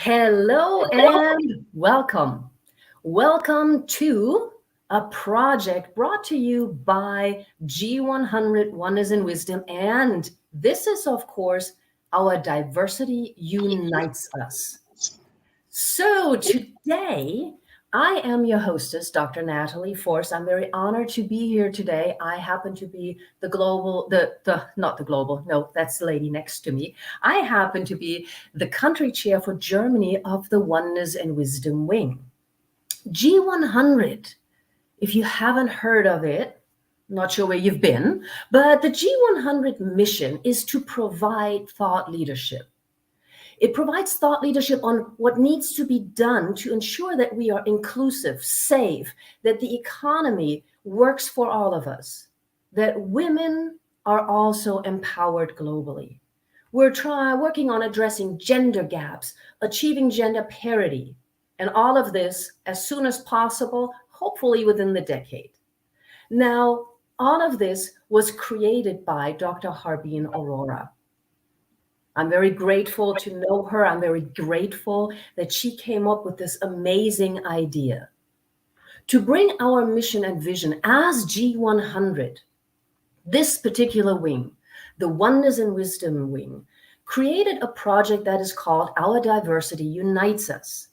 Hello and welcome. Welcome to a project brought to you by G100 Oneness and Wisdom. And this is, of course, our Diversity Unites Us. So today, I am your hostess, Dr. Natalie Force. I'm very honored to be here today. I happen to be not the global, no, that's the lady next to me. I happen to be the country chair for Germany of the Oneness and Wisdom Wing. G100, if you haven't heard of it, not sure where you've been, but the G100 mission is to provide thought leadership. It provides thought leadership on what needs to be done to ensure that we are inclusive, safe, that the economy works for all of us, that women are also empowered globally. We're working on addressing gender gaps, achieving gender parity, and all of this as soon as possible, hopefully within the decade. Now, all of this was created by Dr. Harbeen Aurora. I'm very grateful to know her. I'm very grateful that she came up with this amazing idea to bring our mission and vision as G100. This particular wing, the Oneness and Wisdom Wing, created a project that is called Our Diversity Unites Us.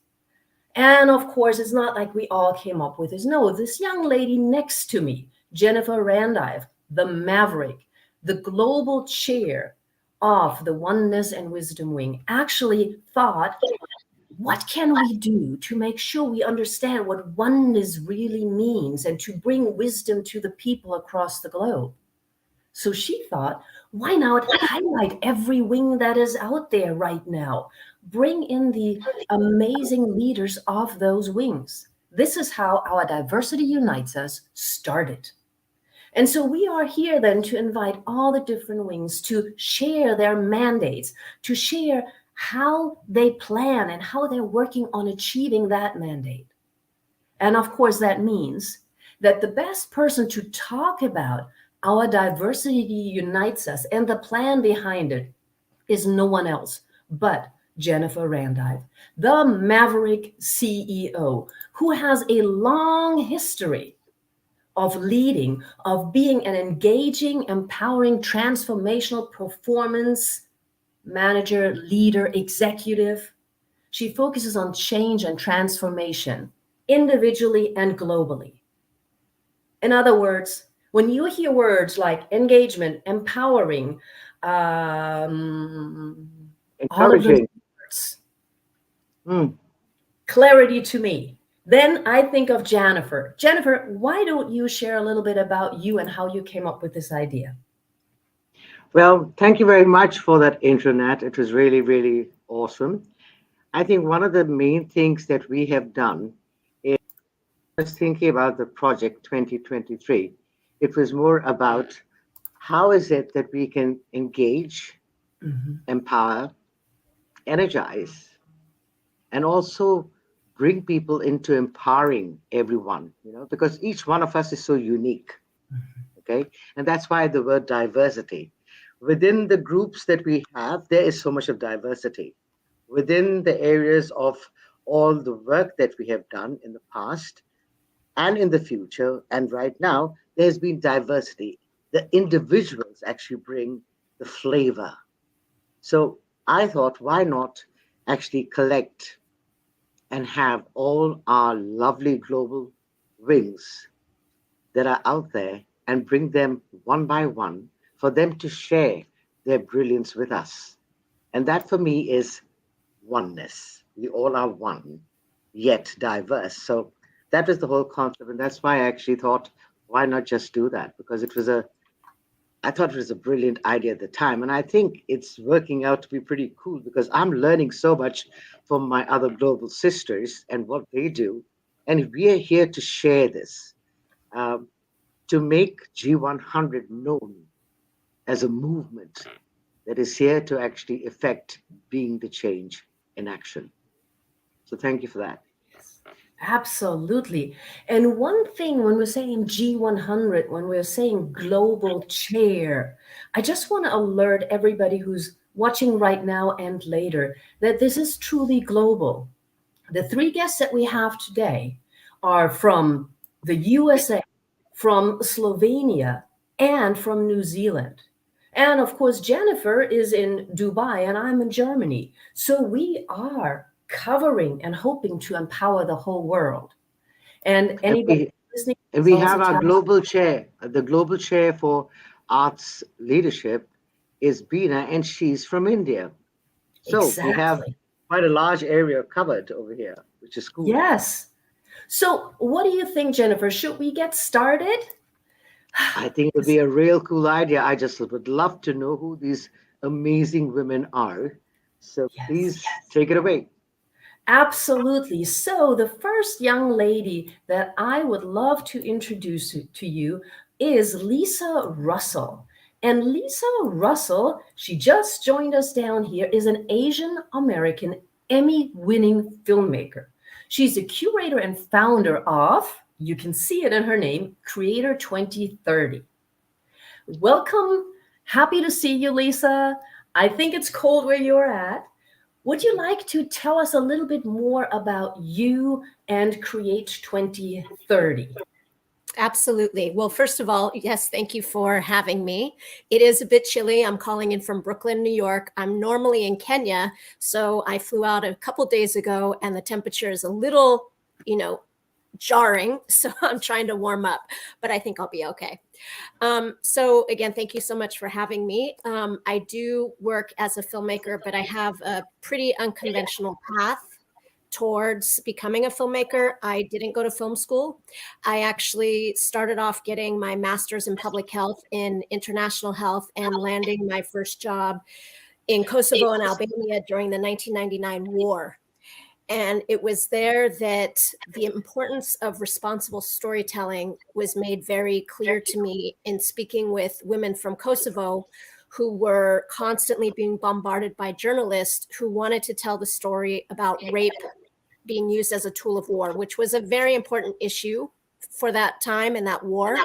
And of course, it's not like we all came up with this. No, this young lady next to me, Jennifer Randive, the Maverick, the Global Chair of the Oneness and Wisdom Wing, actually thought, what can we do to make sure we understand what oneness really means and to bring wisdom to the people across the globe? So she thought, why not highlight every wing that is out there right now? Bring in the amazing leaders of those wings. This is how Our Diversity Unites Us started. And so we are here then to invite all the different wings to share their mandates, to share how they plan and how they're working on achieving that mandate. And of course, that means that the best person to talk about Our Diversity Unites Us and the plan behind it is no one else but Jennifer Randive, the Maverick CEO, who has a long history of leading, of being an engaging, empowering, transformational performance manager, leader, executive. She focuses on change and transformation, individually and globally. In other words, when you hear words like engagement, empowering, all of those words, clarity to me, then I think of Jennifer. Jennifer, why don't you share a little bit about you and how you came up with this idea? Well, thank you very much for that intro, Nat. It was really, really awesome. I think one of the main things that we have done is thinking about the project 2023. It was more about how is it that we can engage, empower, energize, and also bring people into empowering everyone, because each one of us is so unique. Okay. And that's why the word diversity. Within the groups that we have, there is so much of diversity. Within the areas of all the work that we have done in the past and in the future and right now, there has been diversity. The individuals actually bring the flavor. So I thought, why not actually collect and have all our lovely global wings that are out there and bring them one by one for them to share their brilliance with us. And that for me is oneness. We all are one, yet diverse. So that was the whole concept. And that's why I actually thought, why not just do that? Because I thought it was a brilliant idea at the time. And I think it's working out to be pretty cool because I'm learning so much from my other global sisters and what they do. And we are here to share this, to make G100 known as a movement that is here to actually effect being the change in action. So thank you for that. Absolutely. And one thing when we're saying G100, when we're saying global chair, I just want to alert everybody who's watching right now and later, that this is truly global. The three guests that we have today are from the USA, from Slovenia, and from New Zealand. And of course, Jennifer is in Dubai and I'm in Germany. So we are covering and hoping to empower the whole world. And And anybody we, listening and is we also have our telling. global chair. The global chair for arts leadership is Beena, and she's from India. So we have Exactly. quite a large area covered over here, which is cool. Yes. So, what do you think, Jennifer? Should we get started? I think it would be a real cool idea. I just would love to know who these amazing women are. So Yes. please take it away. Absolutely. So, the first young lady that I would love to introduce to you is Lisa Russell. And Lisa Russell, she just joined us down here, is an Asian American Emmy winning filmmaker. She's a curator and founder of, you can see it in her name, Creator 2030. Welcome. Happy to see you, Lisa. I think it's cold where you're at. Would you like to tell us a little bit more about you and Create 2030? Absolutely. Well, first of all, yes, thank you for having me. It is a bit chilly. I'm calling in from Brooklyn, New York. I'm normally in Kenya, so I flew out a couple days ago and the temperature is a little, jarring. So I'm trying to warm up, but I think I'll be okay. So again, thank you so much for having me. I do work as a filmmaker, but I have a pretty unconventional path towards becoming a filmmaker. I didn't go to film school. I actually started off getting my master's in public health in international health and landing my first job in Kosovo and Albania during the 1999 war. And it was there that the importance of responsible storytelling was made very clear to me in speaking with women from Kosovo who were constantly being bombarded by journalists who wanted to tell the story about rape being used as a tool of war, which was a very important issue for that time and that war.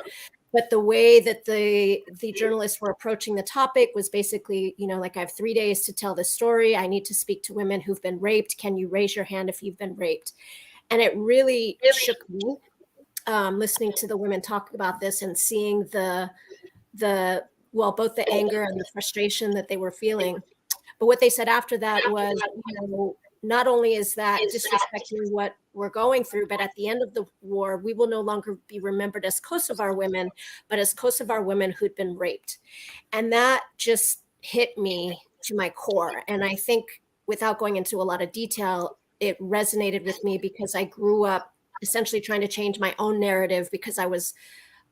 But the way that the journalists were approaching the topic was basically, like, I have 3 days to tell this story. I need to speak to women who've been raped. Can you raise your hand if you've been raped? And it really shook me, listening to the women talk about this and seeing both the anger and the frustration that they were feeling. But what they said after that was, not only is that disrespecting what we're going through, but at the end of the war, we will no longer be remembered as Kosovar women, but as Kosovar women who'd been raped. And that just hit me to my core. And I think, without going into a lot of detail, it resonated with me because I grew up essentially trying to change my own narrative because I was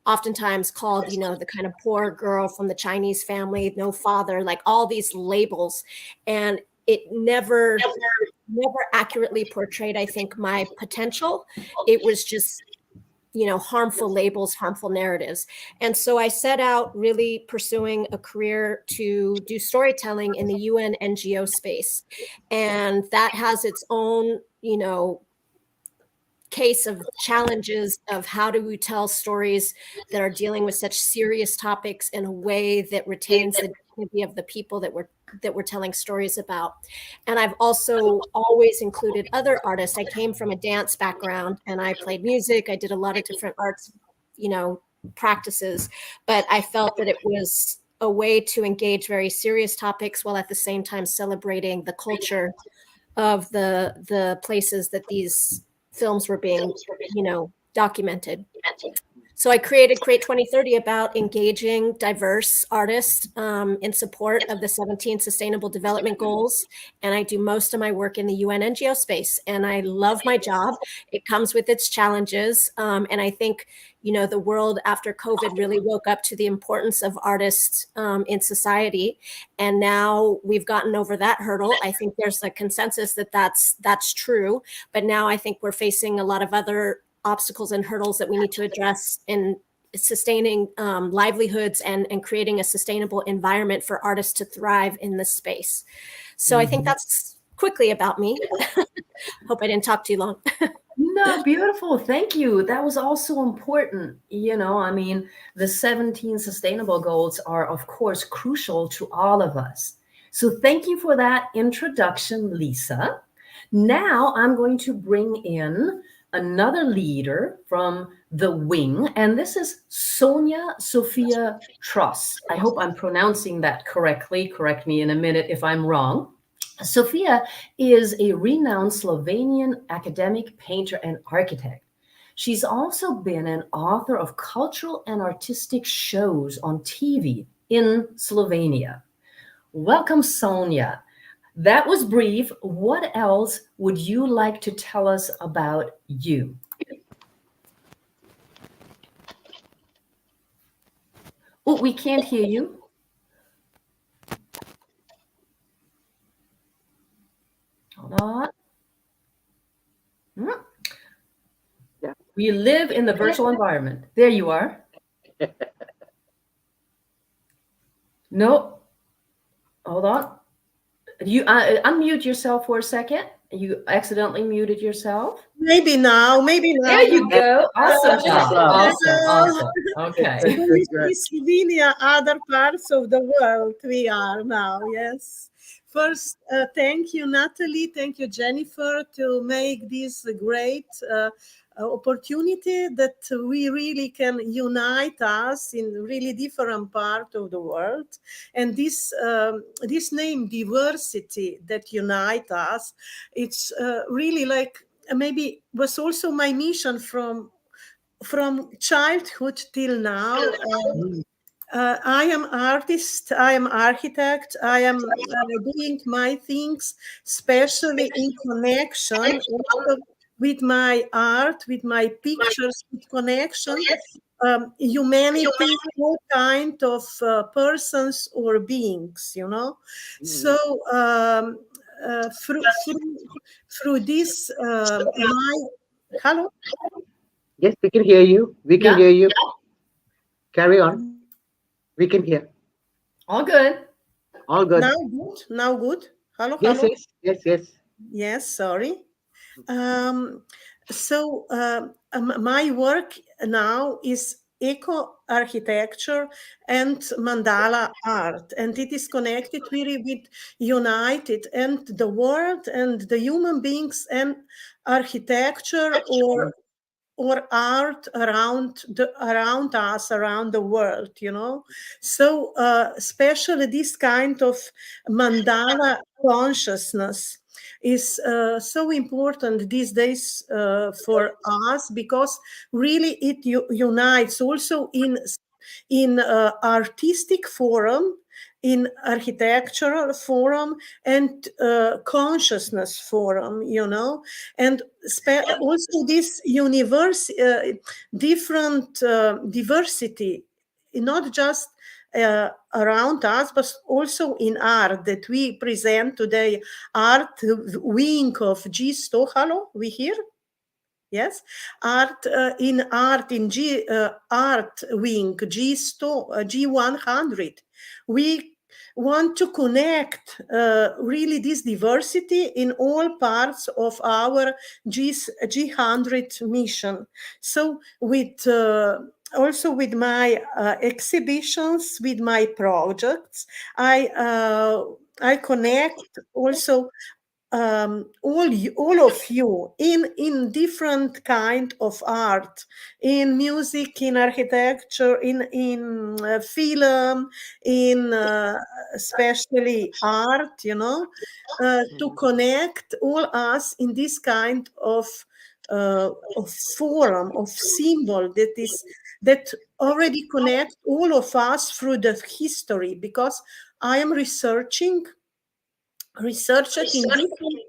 oftentimes called, the kind of poor girl from the Chinese family, no father, like all these labels. And it never accurately portrayed, I think, my potential. It was just, harmful labels, harmful narratives. And so I set out really pursuing a career to do storytelling in the UN NGO space. And that has its own, case of challenges of how do we tell stories that are dealing with such serious topics in a way that retains the dignity of the people that we're telling stories about. And I've also always included other artists. I came from a dance background and I played music. I did a lot of different arts, practices, but I felt that it was a way to engage very serious topics while at the same time celebrating the culture of the places that these films were being, documented. So I created Create 2030 about engaging diverse artists in support of the 17 Sustainable Development Goals. And I do most of my work in the UN NGO space. And I love my job. It comes with its challenges. And I think, the world after COVID really woke up to the importance of artists in society. And now we've gotten over that hurdle. I think there's a consensus that that's true. But now I think we're facing a lot of other obstacles and hurdles that we need to address in sustaining livelihoods and creating a sustainable environment for artists to thrive in this space. So I think that's quickly about me. Hope I didn't talk too long. No, beautiful. Thank you. That was also important. The 17 sustainable goals are, of course, crucial to all of us. So thank you for that introduction, Lisa. Now I'm going to bring in another leader from the wing, and this is Sonia Sofia Trost. I hope I'm pronouncing that correctly. Correct me in a minute if I'm wrong. Sofia is a renowned Slovenian academic, painter, and architect. She's also been an author of cultural and artistic shows on TV in Slovenia. Welcome, Sonia. That was brief. What else would you like to tell us about you? Oh, we can't hear you. Hold on. Yeah. We live in the virtual environment. There you are. No. Hold on. You unmute yourself for a second. You accidentally muted yourself. Maybe now. There you go. Awesome job. Awesome. Okay. Slovenia, other parts of the world we are now, yes. First, thank you, Natalie. Thank you, Jennifer, to make this great opportunity that we really can unite us in really different part of the world. And this name, diversity, that unite us, it's really like, maybe was also my mission from childhood till now. I am artist, I am architect, I am doing my things, especially in connection with my art, with my pictures, with connection, humanity, all kind of persons or beings, you know. So through this, hello? Yes, we can hear you. We can hear you. Carry on. We can hear. All good. All good. Now good. Now good. Hello. Yes, Hello. yes. Yes. Sorry. So my work now is eco architecture and mandala art, and it is connected really with united and the world and the human beings and architecture or art around us, around the world, you know. So especially this kind of mandala consciousness is so important these days for us, because really it unites also in artistic forum, in architectural forum, and consciousness forum, you know. And also this different diversity, not just around us, but also in art that we present today. Art wing of G100. Hello, we hear? Yes, art in G art wing G100. We want to connect really this diversity in all parts of our G100 mission. So with also with my exhibitions, with my projects, I connect also all of you in different kind of art, in music, in architecture, in film, in especially art, you know, to connect all us in this kind of forum, of symbol that already connect all of us through the history, because I am researching in different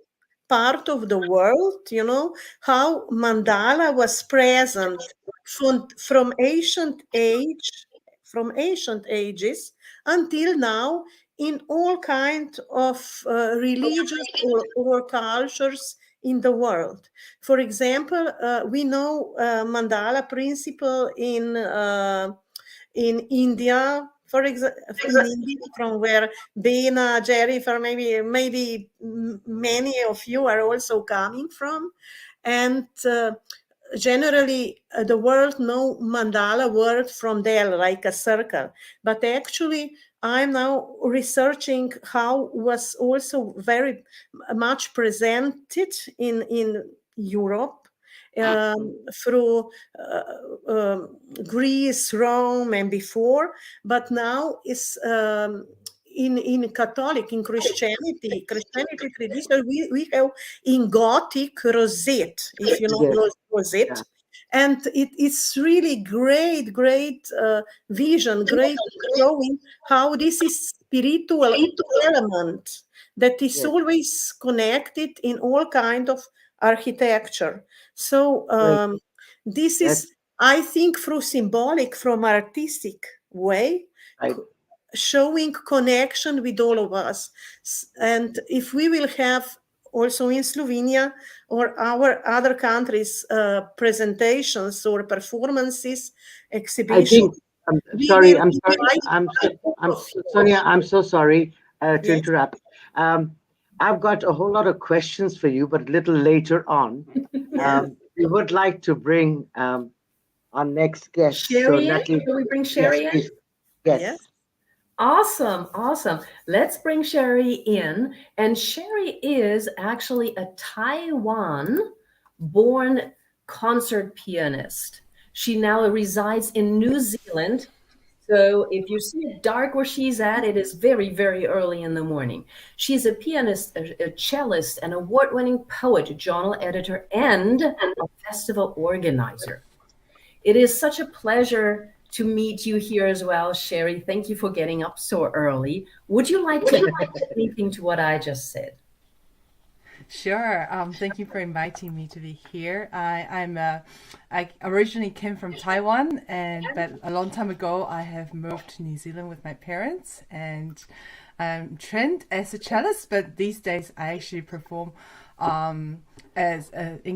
part of the world, you know, how mandala was present from ancient ages until now in all kinds of religious or cultures in the world. For example, we know mandala principle in India, for example, from where Beena, Jennifer, maybe many of you are also coming from, and generally the world know mandala word from there, like a circle, but actually I'm now researching how was also very much presented in Europe through Greece, Rome, and before, but now is in Catholic, in Christianity tradition, we have in Gothic rosette, if you know rosette. Yeah. And it's really great vision, great showing how this is spiritual element that is Yes. always connected in all kind of architecture. So this is, I think, through symbolic, from artistic way, Right. showing connection with all of us. And if we will have also in Slovenia or our other countries presentations or performances, I exhibitions, think, I'm we sorry, will I'm sorry, invite all of you. Sonia, I'm so sorry to Yes. interrupt. I've got a whole lot of questions for you, but a little later on. Yes. We would like to bring our next guest. So, Sherry in? Natalie, Can we bring yes, Sherry in? please. Yes. Yes. Awesome, awesome. Let's bring Sherry in. And Sherry is actually a Taiwan-born concert pianist. She now resides in New Zealand. So if you see it dark where she's at, it is very, very early in the morning. She's a pianist, a cellist, an award-winning poet, journal editor, and a festival organizer. It is such a pleasure to meet you here as well, Sherry. Thank you for getting up so early. Would you like to add anything to what I just said? Sure. Thank you for inviting me to be here. I originally came from Taiwan, but a long time ago I have moved to New Zealand with my parents, and I'm trained as a cellist. But these days I actually perform in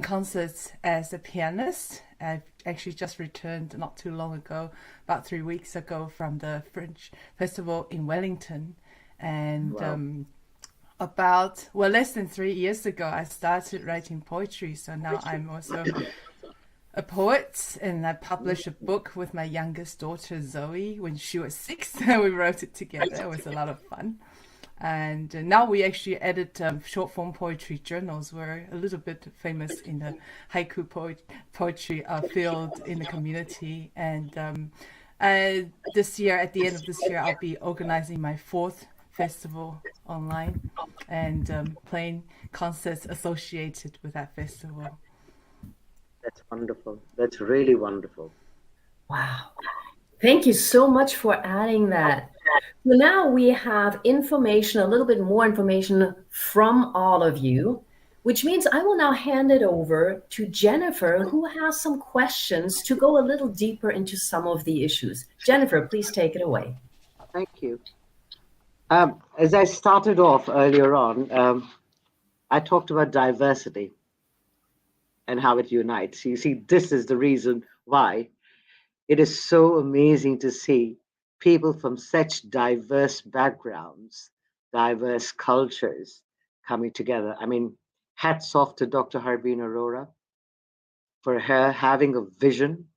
concerts as a pianist. I've actually just returned not too long ago, about 3 weeks ago, from the French Festival in Wellington, and. Wow. About less than 3 years ago, I started writing poetry. So now I'm also a poet, and I published a book with my youngest daughter Zoe when she was 6. We wrote it together. It was a lot of fun. And now we actually edit short form poetry journals. We're a little bit famous in the haiku poetry field in the community. And this year, at the end of this year, I'll be organizing my 4th festival online and playing concerts associated with that festival. That's wonderful. That's really wonderful. Wow. Thank you so much for adding that. So now we have information, a little bit more information from all of you, which means I will now hand it over to Jennifer, who has some questions to go a little deeper into some of the issues. Jennifer, please take it away. Thank you. As I started off earlier on, I talked about diversity and how it unites. You see, this is the reason why it is so amazing to see people from such diverse backgrounds, diverse cultures coming together. I mean, hats off to Dr. Harbeen Arora for her having a vision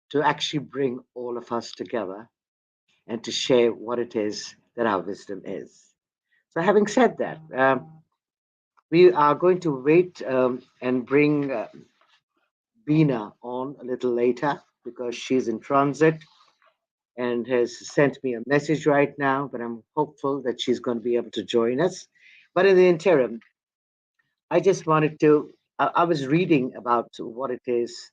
to actually bring all of us together and to share what it is that our wisdom is. So, having said that, we are going to wait and bring Beena on a little later because she's in transit and has sent me a message right now, but I'm hopeful that she's going to be able to join us. But in the interim, I just wanted to, I was reading about what it is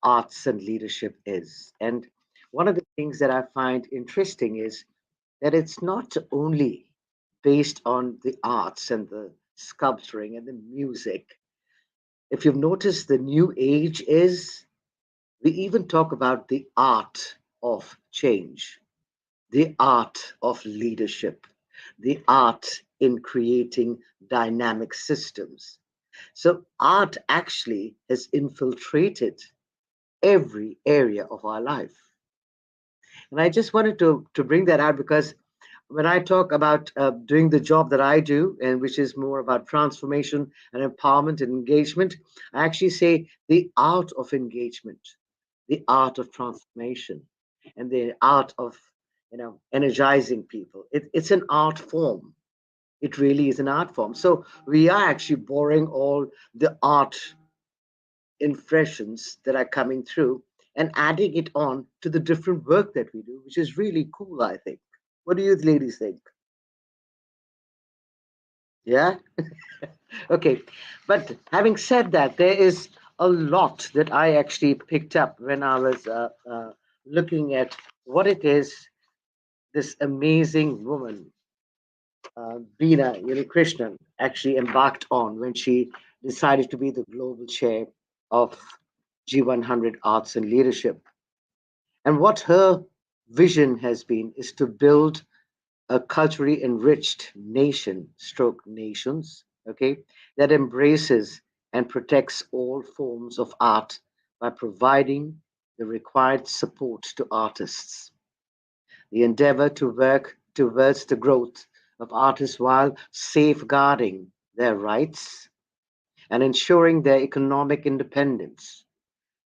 arts and leadership is. And one of the things that I find interesting is that it's not only based on the arts and the sculpturing and the music. If you've noticed, the new age is we even talk about the art of change, the art of leadership, the art in creating dynamic systems. So, art actually has infiltrated every area of our life. And I just wanted to bring that out because when I talk about doing the job that I do, and which is more about transformation and empowerment and engagement, I actually say the art of engagement, the art of transformation, and the art of energizing people. It's an art form. It really is an art form. So we are actually borrowing all the art impressions that are coming through and adding it on to the different work that we do, which is really cool, I think. What do you ladies think? Yeah? Okay. But having said that, there is a lot that I actually picked up when I was looking at what it is this amazing woman, Beena Unnikrishnan, actually embarked on when she decided to be the global chair of G100 Arts and Leadership. And what her vision has been is to build a culturally enriched nation, stroke nations, okay, that embraces and protects all forms of art by providing the required support to artists. The endeavor to work towards the growth of artists while safeguarding their rights and ensuring their economic independence,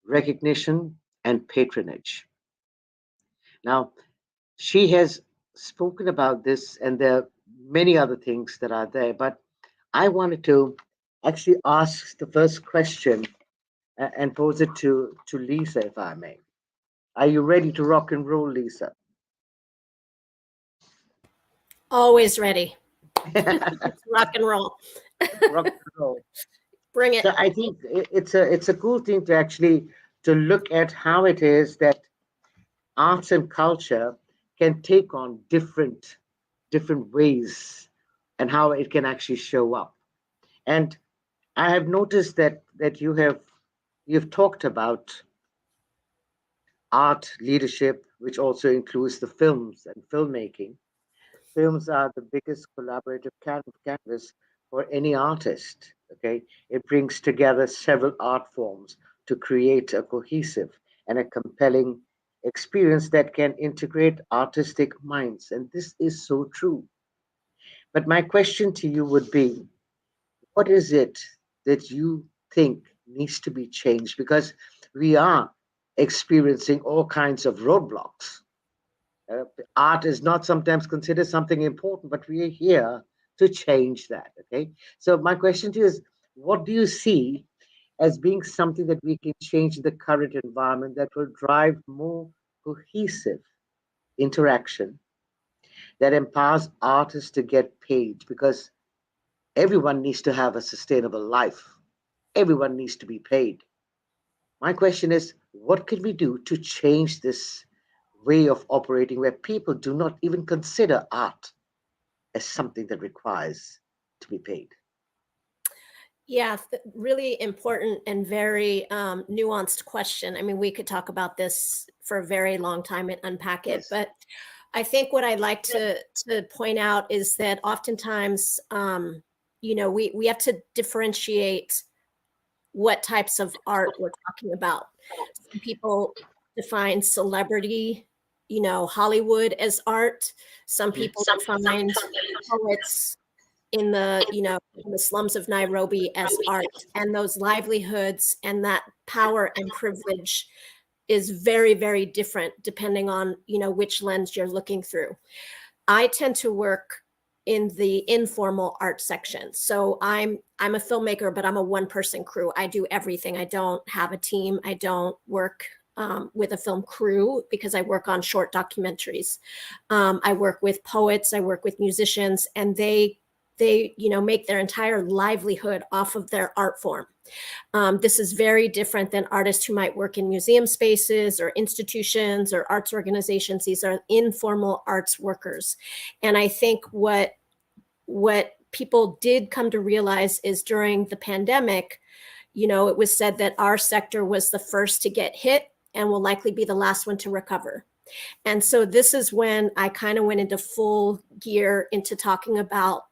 recognition, and patronage. Now, she has spoken about this, and there are many other things that are there, but I wanted to actually ask the first question and pose it to Lisa, if I may. Are you ready to rock and roll, Lisa? Always ready. Rock Rock and roll. and roll. Bring it. So I think it's a cool thing to actually to look at how it is that arts and culture can take on different ways and how it can actually show up. And I have noticed that you've talked about art leadership, which also includes the films and filmmaking. Films are the biggest collaborative canvas for any artist. Okay, it brings together several art forms to create a cohesive and a compelling experience that can integrate artistic minds. And this is so true. But my question to you would be, what is it that you think needs to be changed? Because we are experiencing all kinds of roadblocks. Uh, Art is not sometimes considered something important, but we are here to change that. Okay. So, my question to you is, what do you see as being something that we can change in the current environment that will drive more cohesive interaction that empowers artists to get paid? Because everyone needs to have a sustainable life, everyone needs to be paid. My question is, what can we do to change this way of operating where people do not even consider art as something that requires to be paid? Yeah, really important and very nuanced question. I mean, we could talk about this for a very long time and unpack it, Yes. but I think what I'd like to point out is that oftentimes, we have to differentiate what types of art we're talking about. Some people define celebrity, Hollywood as art. Some people define poets in the slums of Nairobi as art, and those livelihoods and that power and privilege is very, very different depending on, which lens you're looking through. I tend to work in the informal art section. So I'm a filmmaker, but I'm a one-person crew. I do everything. I don't have a team. I don't work with a film crew because I work on short documentaries. I work with poets. I work with musicians, and they make their entire livelihood off of their art form. This is very different than artists who might work in museum spaces or institutions or arts organizations. These are informal arts workers. And I think what people did come to realize is during the pandemic, it was said that our sector was the first to get hit and will likely be the last one to recover. And so this is when I kind of went into full gear into talking about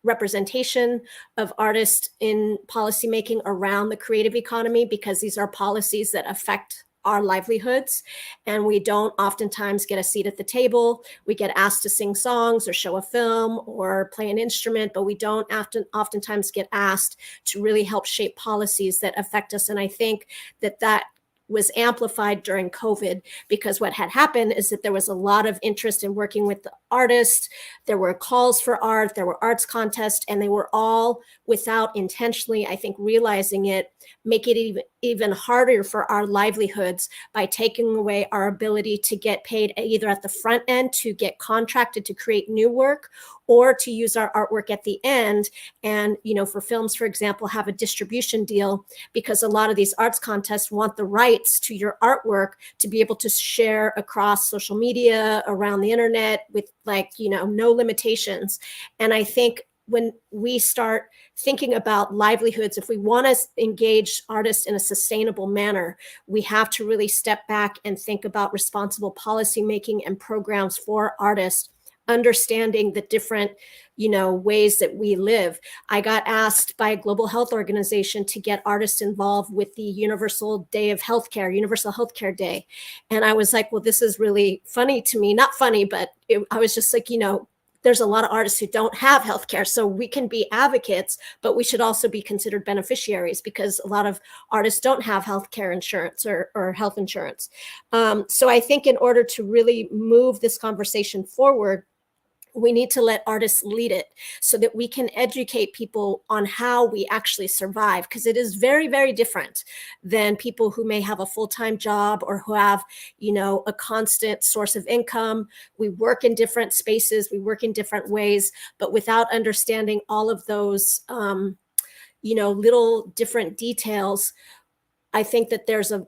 representation of artists in policymaking around the creative economy, because these are policies that affect our livelihoods. And we don't oftentimes get a seat at the table. We get asked to sing songs or show a film or play an instrument, but we don't oftentimes get asked to really help shape policies that affect us. And I think that was amplified during COVID, because what had happened is that there was a lot of interest in working with the artists. There were calls for art, there were arts contests, and they were all, without intentionally, I think, realizing it, make it even harder for our livelihoods by taking away our ability to get paid either at the front end to get contracted to create new work, or to use our artwork at the end. And, for films, for example, have a distribution deal, because a lot of these arts contests want the rights to your artwork to be able to share across social media, around the internet, with no limitations. And I think when we start thinking about livelihoods, if we want to engage artists in a sustainable manner, we have to really step back and think about responsible policymaking and programs for artists, understanding the different, ways that we live. I got asked by a global health organization to get artists involved with the Universal Day of Healthcare, Universal Healthcare Day. And I was like, well, this is really funny to me. Not funny, but I was just like, there's a lot of artists who don't have healthcare. So we can be advocates, but we should also be considered beneficiaries, because a lot of artists don't have healthcare insurance or health insurance. So I think in order to really move this conversation forward, we need to let artists lead it, so that we can educate people on how we actually survive, because it is very, very different than people who may have a full-time job or who have, a constant source of income. We work in different spaces, we work in different ways, but without understanding all of those, little different details, I think that there's a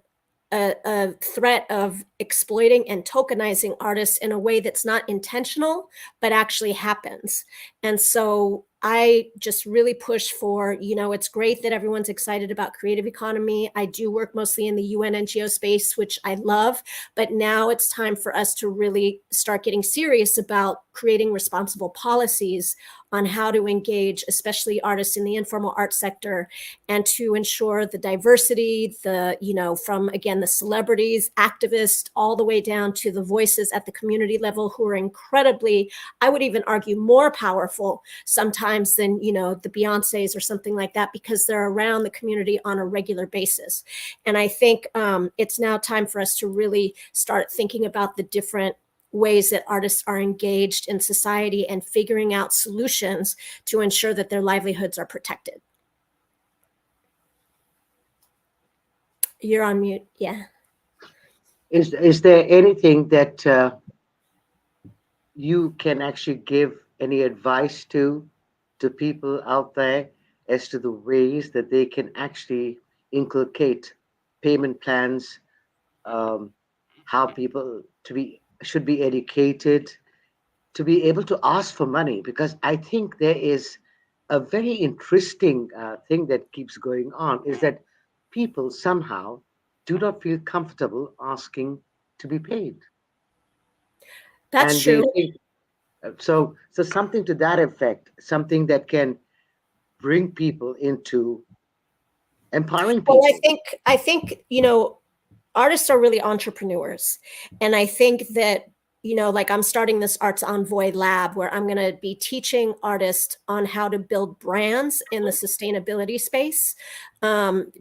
threat of exploiting and tokenizing artists in a way that's not intentional, but actually happens. And so I just really push for, it's great that everyone's excited about creative economy. I do work mostly in the UN NGO space, which I love, but now it's time for us to really start getting serious about creating responsible policies on how to engage, especially artists in the informal art sector, and to ensure the diversity, from, again, the celebrities, activists, all the way down to the voices at the community level, who are incredibly, I would even argue, more powerful sometimes than, the Beyoncés or something like that, because they're around the community on a regular basis. And I think it's now time for us to really start thinking about the different ways that artists are engaged in society and figuring out solutions to ensure that their livelihoods are protected. You're on mute. Yeah. Is there anything that you can actually give any advice to people out there as to the ways that they can actually inculcate payment plans, how people should be educated to be able to ask for money? Because I think there is a very interesting thing that keeps going on, is that people somehow do not feel comfortable asking to be paid. That's And true. they think, so something to that effect, something that can bring people into empowering people. Well, I think artists are really entrepreneurs, and I think that I'm starting this Arts Envoy lab where I'm going to be teaching artists on how to build brands in the sustainability space,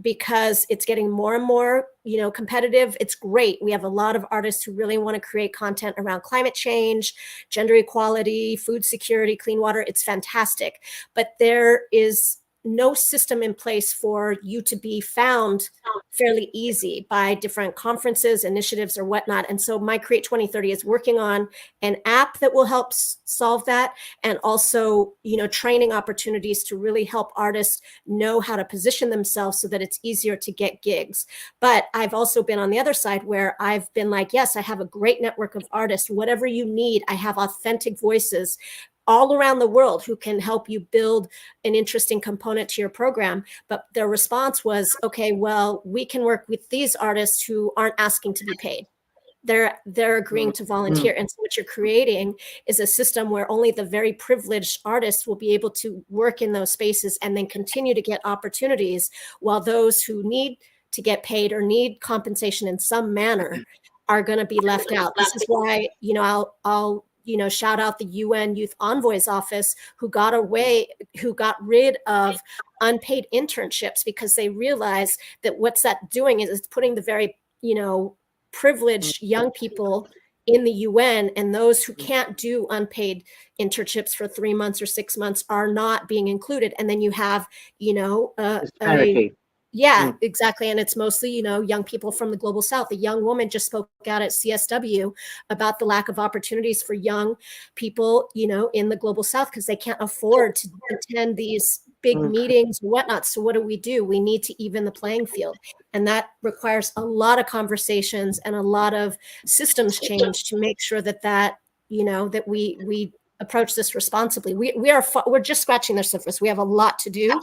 because it's getting more and more, competitive. It's great. We have a lot of artists who really want to create content around climate change, gender equality, food security, clean water. It's fantastic. But there is no system in place for you to be found fairly easy by different conferences, initiatives, or whatnot. And so my Create 2030 is working on an app that will help solve that, and also, training opportunities to really help artists know how to position themselves so that it's easier to get gigs. But I've also been on the other side where I've been like, yes, I have a great network of artists. Whatever you need, I have authentic voices all around the world who can help you build an interesting component to your program. But their response was, okay, well, we can work with these artists who aren't asking to be paid. They're agreeing to volunteer. And so what you're creating is a system where only the very privileged artists will be able to work in those spaces and then continue to get opportunities, while those who need to get paid or need compensation in some manner are going to be left out. This is why, I'll shout out the UN Youth Envoy's office, who got rid of unpaid internships, because they realized that what's that doing is it's putting the very privilege young people in the UN, and those who can't do unpaid internships for 3 months or 6 months are not being included. And then you have, Disparity. yeah, exactly. And it's mostly, young people from the global South. A young woman just spoke out at CSW about the lack of opportunities for young people, in the global South, because they can't afford to attend these big meetings and whatnot. So what do? We need to even the playing field. And that requires a lot of conversations and a lot of systems change to make sure that we approach this responsibly. We're just scratching the surface. We have a lot to do.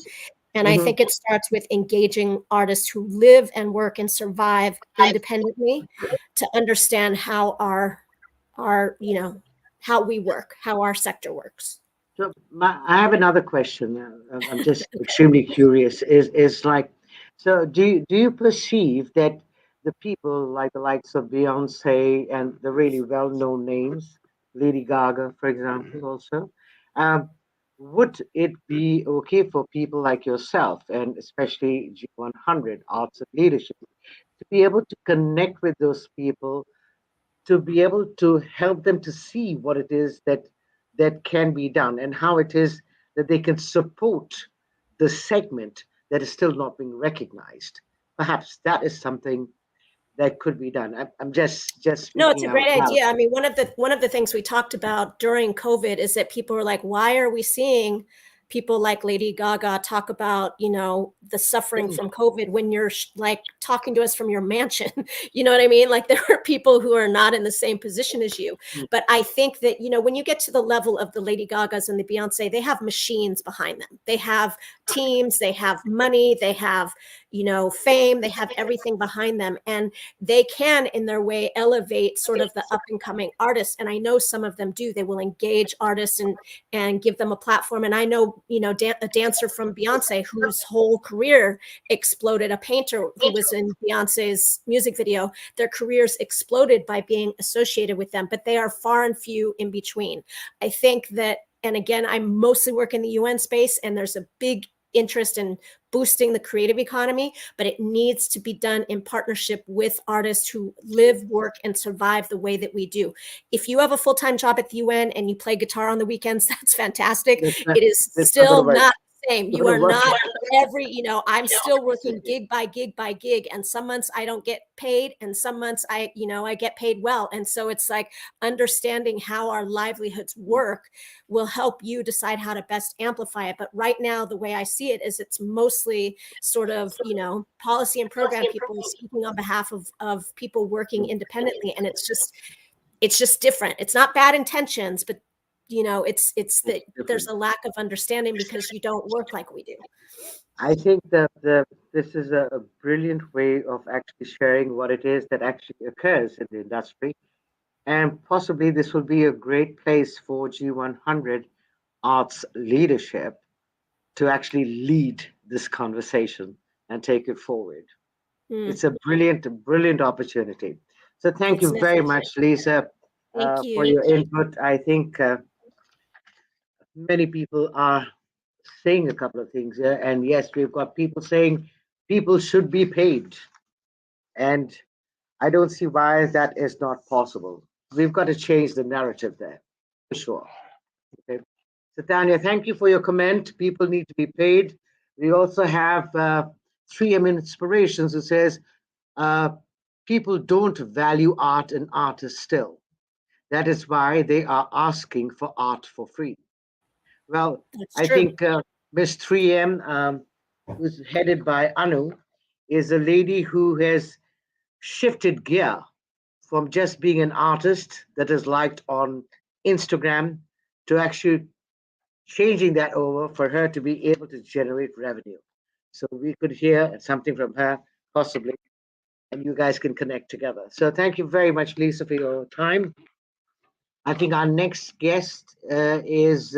And I think it starts with engaging artists who live and work and survive independently to understand how how we work, how our sector works. So I have another question. I'm just extremely curious. Is like, so do you perceive that the people like the likes of Beyonce and the really well-known names, Lady Gaga, for example, also, um, would it be okay for people like yourself and especially G100 Arts and Leadership to be able to connect with those people, to be able to help them to see what it is that can be done and how it is that they can support the segment that is still not being recognized? Perhaps that is something that could be done. I'm just No, it's speaking a out great loud. idea. I mean, one of the things we talked about during COVID is that people were like, why are we seeing people like Lady Gaga talk about, the suffering from COVID when you're like talking to us from your mansion? You know what I mean? Like, there are people who are not in the same position as you. But I think that, when you get to the level of the Lady Gagas and the Beyonce, they have machines behind them. They have teams, they have money, they have, fame, they have everything behind them. And they can, in their way, elevate sort of the up and coming artists. And I know some of them do. They will engage artists and give them a platform. And I know, a dancer from Beyonce whose whole career exploded, a painter who was in Beyonce's music video, their careers exploded by being associated with them, but they are far and few in between. I think that, and again, I mostly work in the UN space, and there's a big interest in boosting the creative economy, but it needs to be done in partnership with artists who live, work, and survive the way that we do. If you have a full-time job at the UN and you play guitar on the weekends, that's fantastic. It is still not the same. You are not I'm still working gig by gig by gig, and some months I don't get paid, and some months I get paid well. And so it's like understanding how our livelihoods work will help you decide how to best amplify it. But right now, the way I see it is it's mostly sort of, policy and program people speaking on behalf of people working independently. And it's just different. It's not bad intentions, but it's that there's a lack of understanding because you don't work like we do. I think that this is a brilliant way of actually sharing what it is that actually occurs in the industry. And possibly this will be a great place for G100 Arts Leadership to actually lead this conversation and take it forward. It's a brilliant opportunity. So thank you very much, Lisa, Thank for you. your input. I think many people are saying a couple of things here. And yes, we've got people saying people should be paid. And I don't see why that is not possible. We've got to change the narrative there, for sure. Okay. So, Tanya, thank you for your comment. People need to be paid. We also have 3M Inspirations who says people don't value art and artists still. That is why they are asking for art for free. Well, That's I true. think Miss 3M, who's headed by Anu, is a lady who has shifted gear from just being an artist that is liked on Instagram to actually changing that over for her to be able to generate revenue. So we could hear something from her, possibly, and you guys can connect together. So thank you very much, Lisa, for your time. I think our next guest is,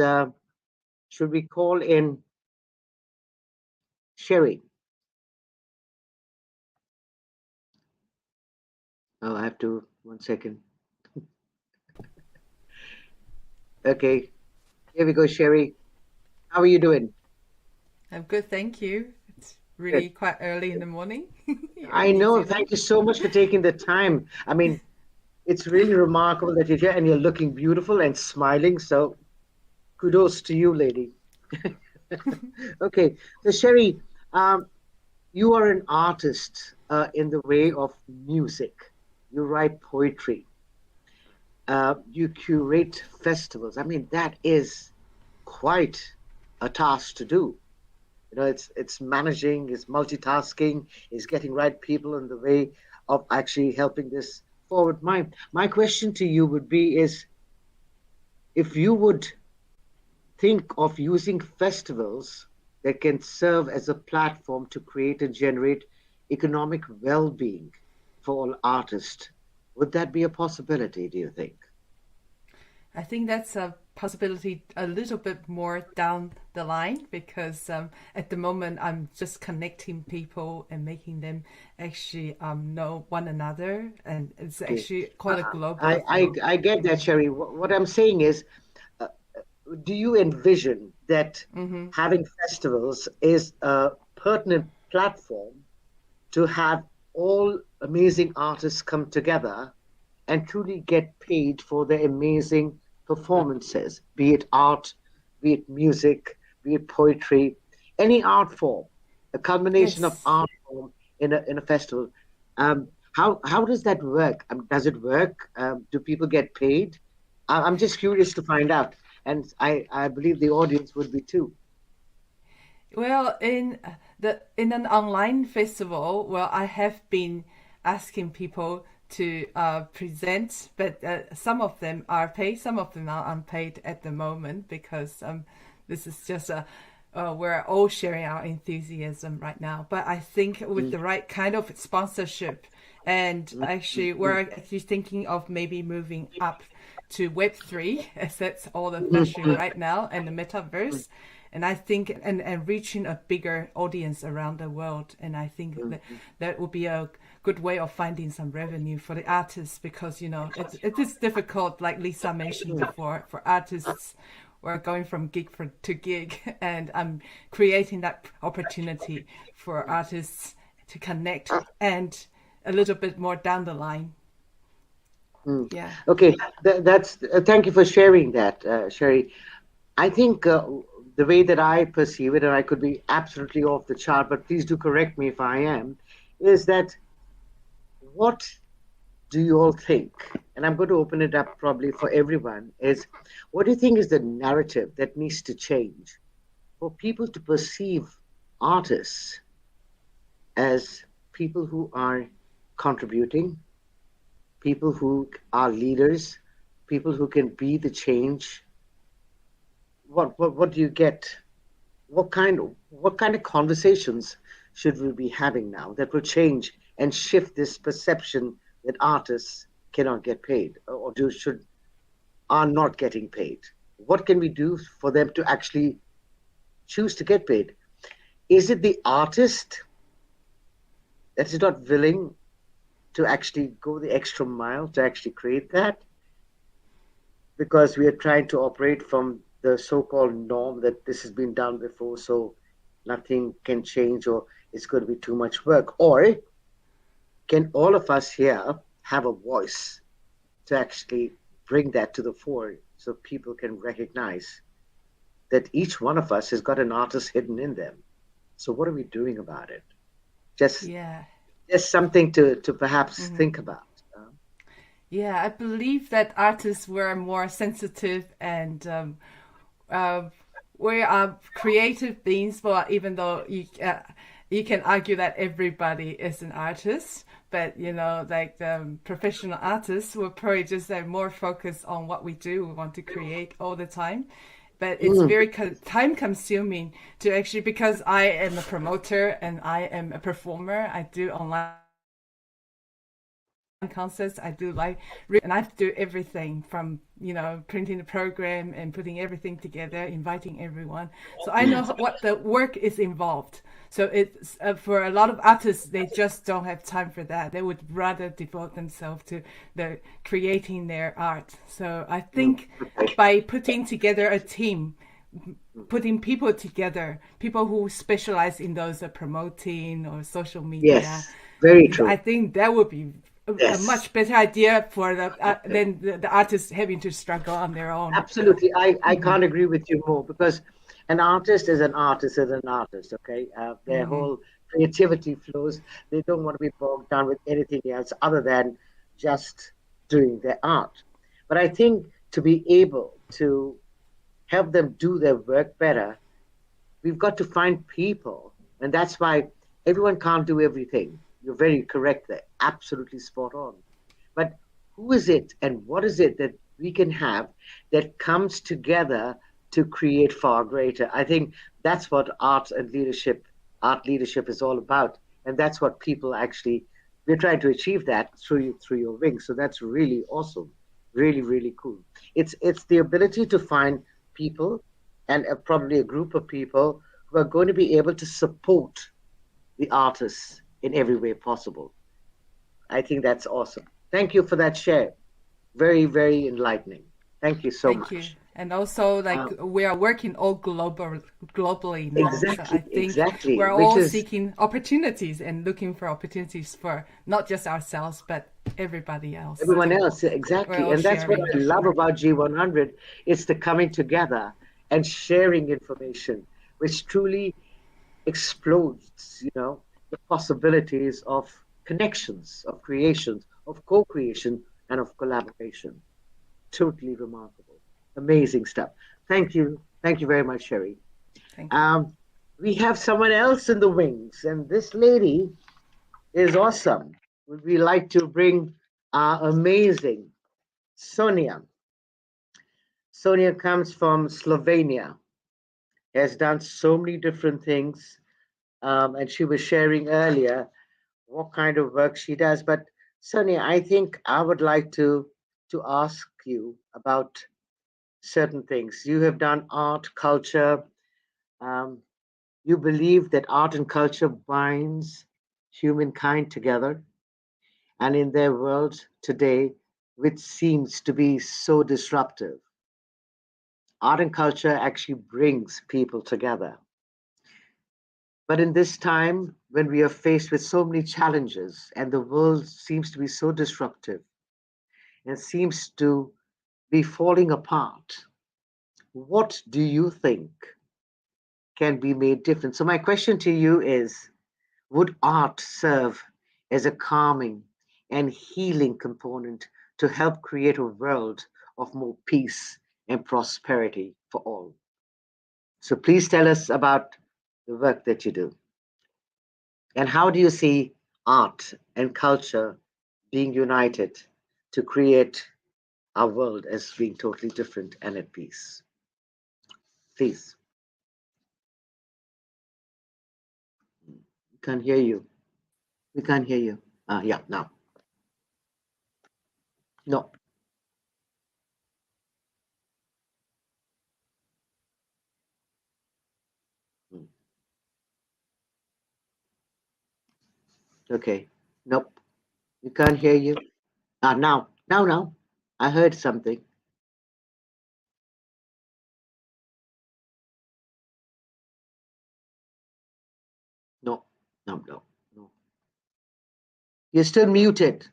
should we call in Sherry? Oh, I have to, 1 second. Okay, here we go, Sherry. How are you doing? I'm good, thank you. It's really quite early in the morning. I know. Thank you so much for taking the time. I mean, it's really remarkable that you're here and you're looking beautiful and smiling. So kudos to you, lady. Okay, so Sherry, you are an artist in the way of music. You write poetry. You curate festivals. I mean, that is quite a task to do. It's managing, it's multitasking, it's getting right people in the way of actually helping this forward. My question to you would be is if you would think of using festivals that can serve as a platform to create and generate economic well-being for all artists, would that be a possibility, do you think? I think that's a possibility a little bit more down the line because at the moment I'm just connecting people and making them actually know one another, and it's actually quite a global thing. I get that, Sherry. What I'm saying is, do you envision that having festivals is a pertinent platform to have all amazing artists come together and truly get paid for their amazing performances, be it art, be it music, be it poetry, any art form, a culmination of Yes. art form in a festival. How does that work? Does it work? Do people get paid? I'm just curious to find out, and I believe the audience would be too. Well, in an online festival, well, I have been asking people to present, but some of them are paid, some of them are unpaid at the moment because this is just we're all sharing our enthusiasm right now. But I think with the right kind of sponsorship, and actually we're actually thinking of maybe moving up to Web3, as that's all the fashion right now, and the metaverse. And I think and reaching a bigger audience around the world. And I think that would be a good way of finding some revenue for the artists because, it is difficult, like Lisa mentioned before, for artists. We're going from gig to gig, and I'm creating that opportunity for artists to connect and a little bit more down the line. Yeah. Okay, that's thank you for sharing that, Sherry. I think the way that I perceive it, and I could be absolutely off the chart, but please do correct me if I am, is that what do you all think? And I'm going to open it up probably for everyone, is what do you think is the narrative that needs to change for people to perceive artists as people who are contributing, people who are leaders, people who can be the change? What do you get? What kind of conversations should we be having now that will change and shift this perception that artists cannot get paid or are not getting paid? What can we do for them to actually choose to get paid? Is it the artist that is not willing to actually go the extra mile to actually create that? Because we are trying to operate from the so-called norm that this has been done before, so nothing can change or it's going to be too much work? Or can all of us here have a voice to actually bring that to the fore so people can recognize that each one of us has got an artist hidden in them? So what are we doing about it? Just something to perhaps think about. Yeah, I believe that artists were more sensitive and we are creative beings. But even though you can argue that everybody is an artist, but like the professional artists will probably just have more focus on what we do. We want to create all the time. But it's very time consuming to actually, because I am a promoter and I am a performer. I do online concerts, I do and I have to do everything from printing the program and putting everything together, inviting everyone. So I know what the work is involved. So it's for a lot of artists, they just don't have time for that. They would rather devote themselves to the creating their art. So I think by putting together a team, putting people together, people who specialize in those promoting or social media. Yes, very true. I think that would be a much better idea for than the artists having to struggle on their own. Absolutely. I can't agree with you more, because an artist is an artist is an artist, okay? Their whole creativity flows. They don't want to be bogged down with anything else other than just doing their art. But I think to be able to help them do their work better, we've got to find people. And that's why everyone can't do everything. You're very correct there. Absolutely spot on. But who is it and what is it that we can have that comes together to create far greater? I think that's what art leadership is all about. And that's what people actually, we're trying to achieve that through your wings. So that's really awesome. Really, really cool. It's the ability to find people, and probably a group of people who are going to be able to support the artists in every way possible. I think that's awesome. Thank you for that share. Very, very enlightening. Thank you so much. Thank you. And also, we are working all globally now. Exactly, so I think exactly. we're all seeking opportunities and looking for opportunities for not just ourselves, but everybody else. Everyone else, exactly. And that's what I love about G100. It's the coming together and sharing information, which truly explodes, the possibilities of connections, of creations, of co-creation, and of collaboration. Totally remarkable. Amazing stuff. Thank you. Thank you very much, Sherry. Thank you. We have someone else in the wings, and this lady is awesome. Would we like to bring our amazing Sonia? Sonia comes from Slovenia, has done so many different things, and she was sharing earlier what kind of work she does. But Sonia, I think I would like to ask you about certain things. You have done art, culture. You believe that art and culture binds humankind together. And in their world today, which seems to be so disruptive, art and culture actually brings people together. But in this time, when we are faced with so many challenges and the world seems to be so disruptive and seems to be falling apart, what do you think can be made different? So my question to you is, would art serve as a calming and healing component to help create a world of more peace and prosperity for all? So please tell us about the work that you do. And how do you see art and culture being united to create our world as being totally different and at peace? Please. We can't hear you. We can't hear you. Yeah, now. No. Okay. Nope. We can't hear you. Now. Now. I heard something. No. No. You're still muted.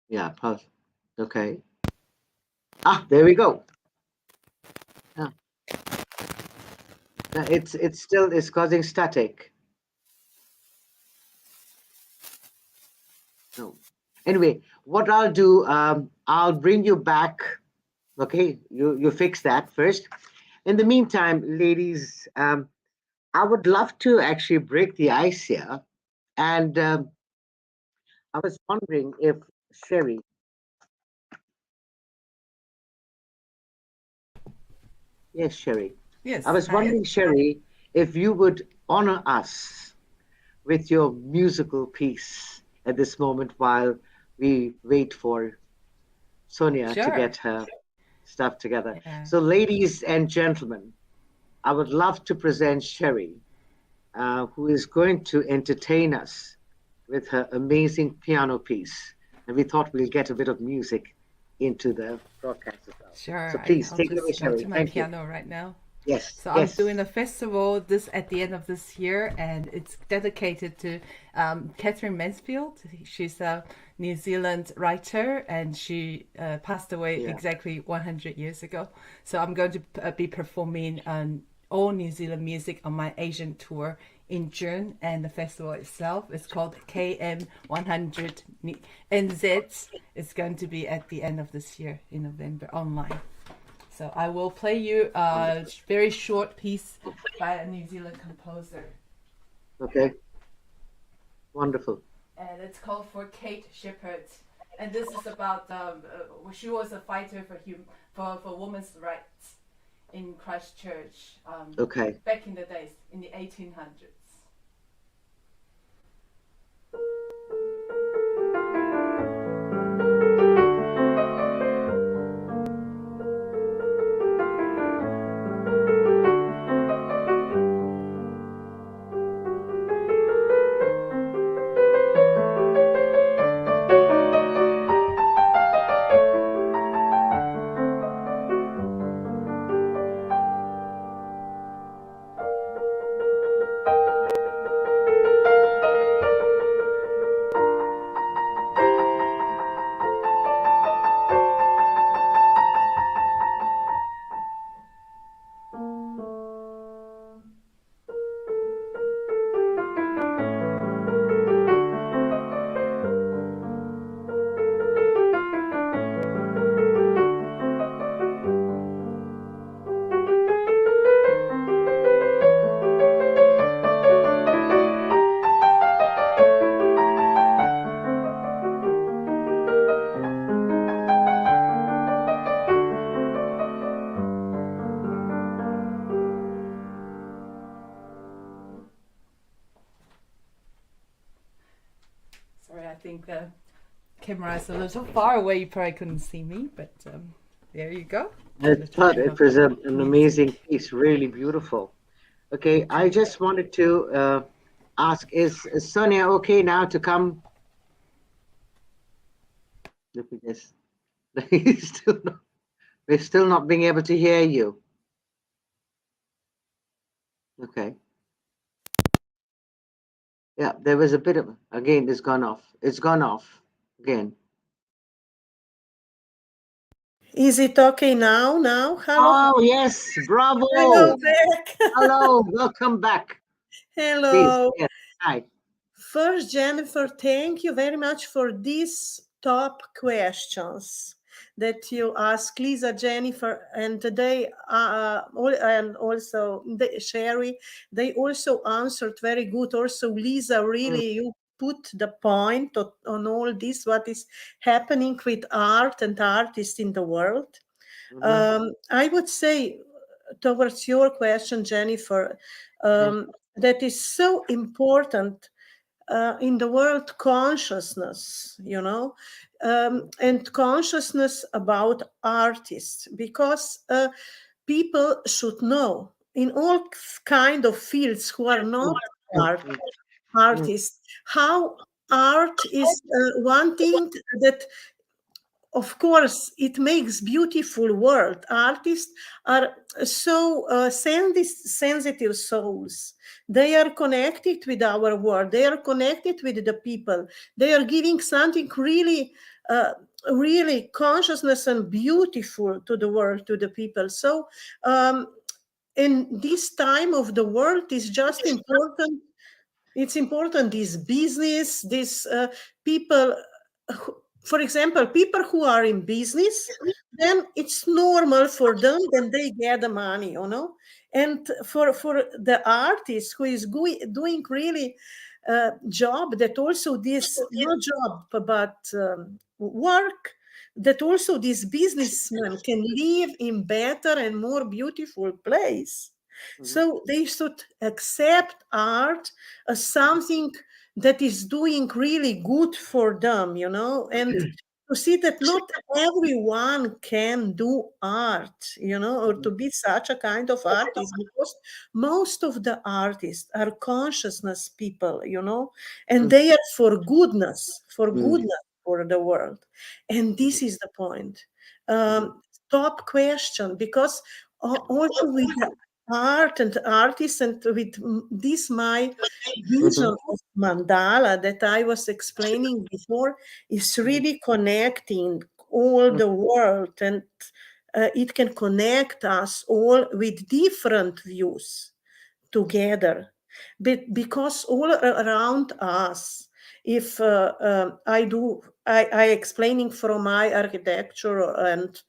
Yeah, pause. Okay. There we go. Yeah. It's still causing static. No. Anyway, what I'll do, I'll bring you back. Okay, you fix that first. In the meantime, ladies, I would love to actually break the ice here, and I was wondering if Sherry. Yes, Sherry. Yes. I was wondering, Sherry, if you would honor us with your musical piece at this moment while we wait for Sonia to get her stuff together. Yeah. So, ladies and gentlemen, I would love to present Sherry, who is going to entertain us with her amazing piano piece. And we thought we'll get a bit of music into the broadcast as well. Sure. So please I'll take it away, just go Sherry. to my Thank you. piano right now. Yes. So I'm yes. doing a festival at the end of this year, and it's dedicated to Catherine Mansfield. She's a New Zealand writer, and she passed away exactly 100 years ago. So I'm going to be performing all New Zealand music on my Asian tour in June, and the festival itself is called KM100 NZ. It's going to be at the end of this year in November online. So I will play you a very short piece by a New Zealand composer. Okay. Wonderful. And it's called For Kate Shepherd. And this is about, she was a fighter for women's rights in Christchurch. Okay. Back in the days, in the 1800s. Sorry, I think the camera is a little far away. You probably couldn't see me, but there you go. I thought it was an amazing piece, really beautiful. Okay, I just wanted to ask, is Sonia okay now to come? Look at this. We're still not being able to hear you. Okay. Yeah, there was a bit of, again, it's gone off. It's gone off again. Is it okay now? Hello. Oh, yes. Bravo. Hello back. Hello. Welcome back. Hello. Please. Yes. Hi. First, Jennifer, thank you very much for these top questions that you asked Lisa, Jennifer, and today, and also Sherry. They also answered very good. Also, Lisa, really, you put the point on all this, what is happening with art and artists in the world. I would say, towards your question, Jennifer, that is so important in the world consciousness, and consciousness about artists, because people should know in all kind of fields who are not artists, how art is one thing that, of course, it makes beautiful world. Artists are so sensitive souls. They are connected with our world. They are connected with the people. They are giving something really, really consciousness and beautiful to the world, to the people. So in this time of the world is just important. It's important, this business, this people, for example, people who are in business, then it's normal for them, then they get the money, And for the artist who is doing really job that also this, not job, but work, that also this businessman can live in better and more beautiful place. So they should accept art as something that is doing really good for them, and to see that not everyone can do art, or to be such a kind of artist, because most of the artists are consciousness people, and they are for goodness, for the world. And this is the point. Top question, because also with the art and artists and with this my vision of mandala that I was explaining before is really connecting all the world, and it can connect us all with different views together. But because all around us, if I explaining from my architecture and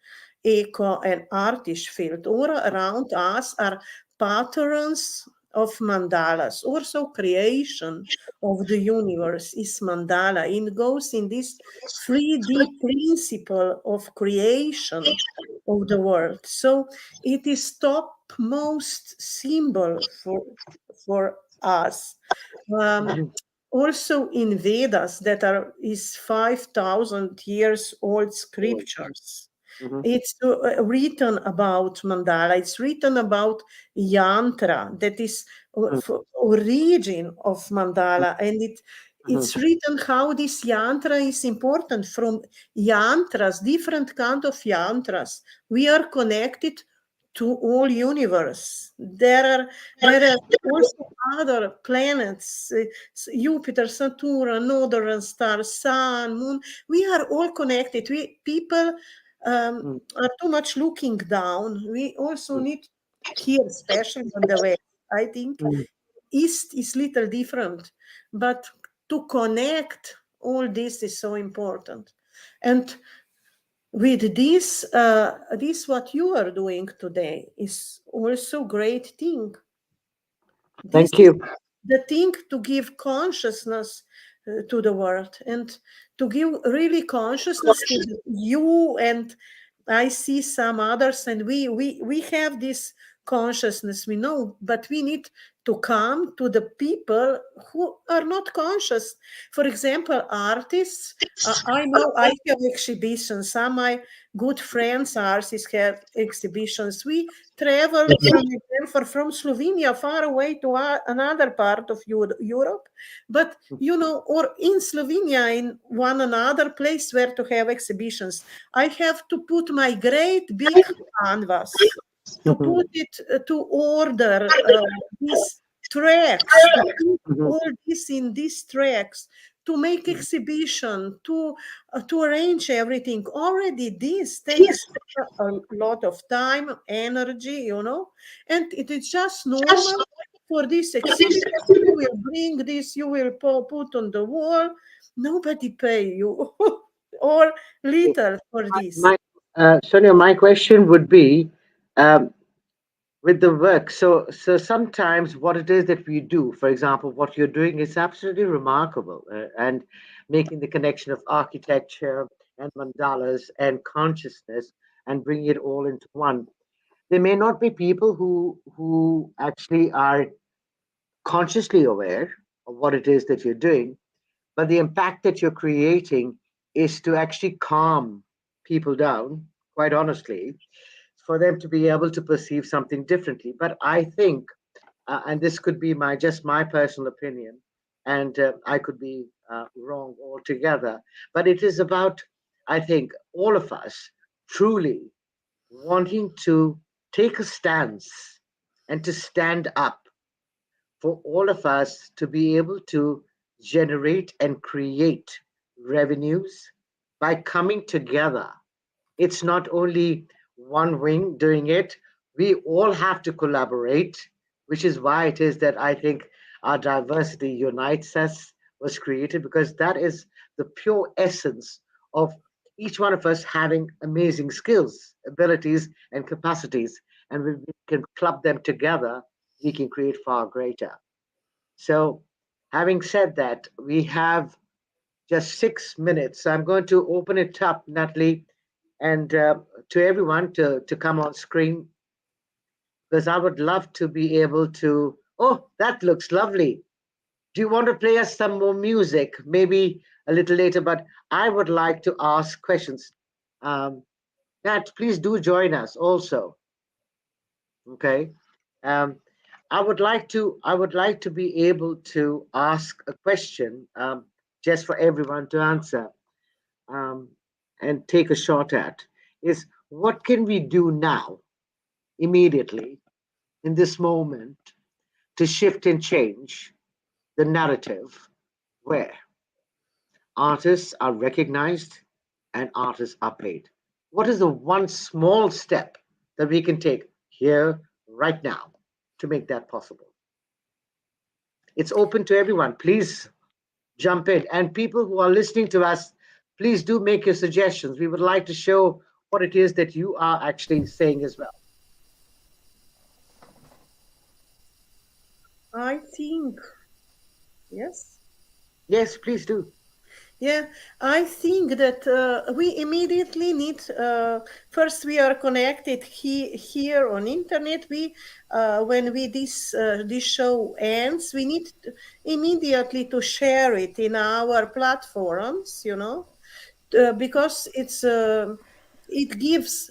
eco and artist field, all around us are patterns of mandalas. Also creation of the universe is mandala. It goes in this 3D principle of creation of the world. So it is topmost symbol for us. Also in Vedas, that is 5,000 years old scriptures. It's written about mandala. It's written about yantra, that is origin of mandala, and it's written how this yantra is important. From yantras, different kind of yantras, we are connected to all universe. There are also other planets, Jupiter, Saturn, northern stars, sun, moon. We are all connected. People are too much looking down. We also need here, especially on the west, I think east is little different, but to connect all this is so important. And with this, this what you are doing today is also great thing. This Thank you. the thing to give consciousness to the world, and to give really consciousness to you, and I see some others, and we have this consciousness, we know, but we need to come to the people who are not conscious. For example, artists. I know I have exhibitions. Some of my good friends artists have exhibitions. We travel from Slovenia far away to another part of Europe, but or in Slovenia, in one another place where to have exhibitions, I have to put my great big canvas, to put it to order these tracks, to put all this in these tracks, to make exhibition, to arrange everything. Already this takes a lot of time, energy, and it is just normal for this exhibition. You will bring this, you will put on the wall. Nobody pay you or little for this. Sonia, my question would be, um, with the work. So sometimes what it is that we do, for example, what you're doing is absolutely remarkable, and making the connection of architecture and mandalas and consciousness and bringing it all into one. There may not be people who actually are consciously aware of what it is that you're doing, but the impact that you're creating is to actually calm people down, quite honestly, for them to be able to perceive something differently. But I think, and this could be just my personal opinion, and I could be wrong altogether, but it is about, I think, all of us truly wanting to take a stance and to stand up, for all of us to be able to generate and create revenues by coming together. It's not only one wing doing it, we all have to collaborate, which is why it is that I think our diversity unites us, was created, because that is the pure essence of each one of us having amazing skills, abilities, and capacities. And when we can club them together, we can create far greater. So, having said that, we have just 6 minutes. So I'm going to open it up, Natalie, and to everyone to come on screen, because I would love to be able to. Oh, that looks lovely. Do you want to play us some more music? Maybe a little later, but I would like to ask questions. Nat, please do join us also. Okay. Um, I would like to be able to ask a question, just for everyone to answer. and take a shot at is what can we do now, immediately, in this moment, to shift and change the narrative where artists are recognized and artists are paid? What is the one small step that we can take here, right now, to make that possible? It's open to everyone. Please jump in. And people who are listening to us, please do make your suggestions. We would like to show what it is that you are actually saying as well. I think, yes. Yes, please do. Yeah, I think that we immediately need. First, we are connected here on internet. We, when we this show ends, we need immediately to share it in our platforms. Because it gives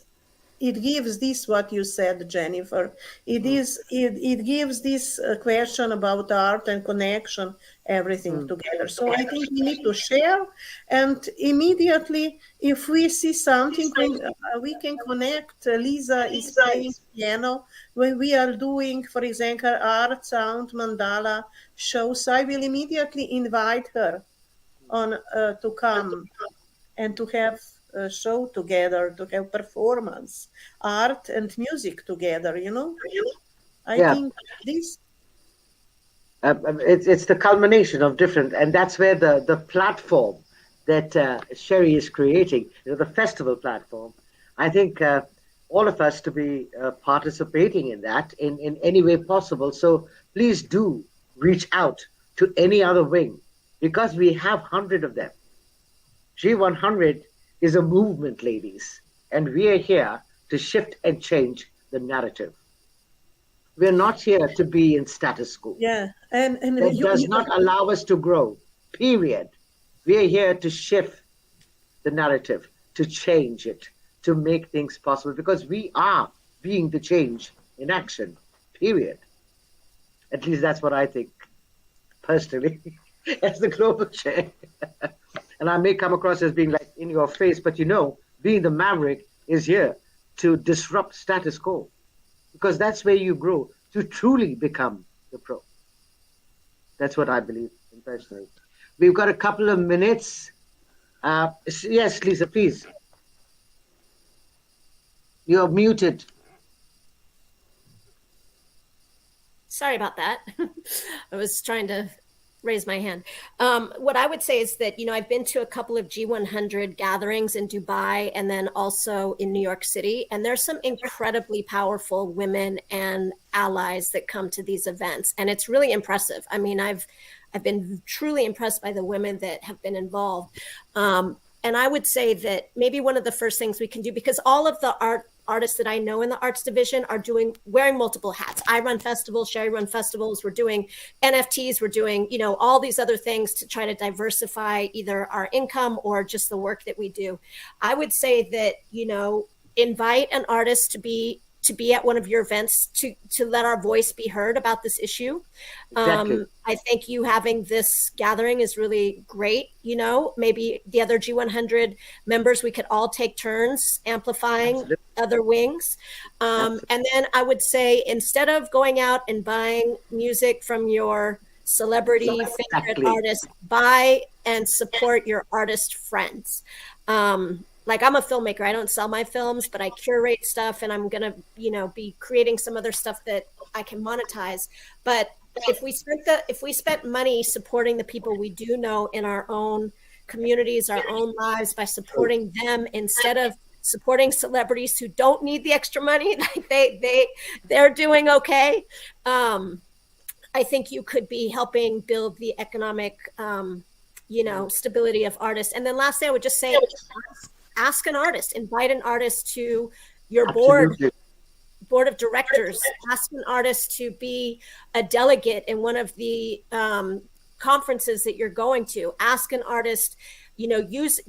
this what you said, Jennifer. It gives this question about art and connection, everything together. So I think we need to share, and immediately if we see something, we can connect. Lisa is playing piano when we are doing, for example, art, sound, mandala shows. I will immediately invite her on to come and to have a show together, to have performance, art and music together, I think this. It's the culmination of different, and that's where the platform that Sherry is creating, the festival platform. I think all of us to be participating in that in any way possible. So please do reach out to any other wing, because we have 100 of them. G100 is a movement, ladies, and we are here to shift and change the narrative. We're not here to be in status quo. Yeah, and that does not allow us to grow, period. We are here to shift the narrative, to change it, to make things possible, because we are being the change in action, period. At least that's what I think, personally, as the global chair. And I may come across as being like in your face, but being the maverick is here to disrupt status quo, because that's where you grow to truly become the pro. That's what I believe in personally. We've got a couple of minutes. Yes, Lisa, please. You're muted. Sorry about that. I was trying to raise my hand. What I would say is that, I've been to a couple of G100 gatherings in Dubai and then also in New York City. And there's some incredibly powerful women and allies that come to these events. And it's really impressive. I mean, I've been truly impressed by the women that have been involved. And I would say that maybe one of the first things we can do, because all of the artists that I know in the arts division are wearing multiple hats. I run festivals, Sherry run festivals. We're doing NFTs. We're doing, all these other things to try to diversify either our income or just the work that we do. I would say that, invite an artist to be at one of your events to let our voice be heard about this issue. Exactly. I think you having this gathering is really great. Maybe the other G100 members, we could all take turns amplifying other wings. And then I would say, instead of going out and buying music from your celebrity favorite artist, buy and support your artist friends. Like, I'm a filmmaker. I don't sell my films, but I curate stuff, and I'm going to, be creating some other stuff that I can monetize. But if we spent money supporting the people we do know in our own communities, our own lives, by supporting them instead of supporting celebrities who don't need the extra money, like they're doing okay. I think you could be helping build the economic, stability of artists. And then lastly, I would just say, ask an artist, invite an artist to your board of directors, ask an artist to be a delegate in one of the conferences that you're going to. Ask an artist, use,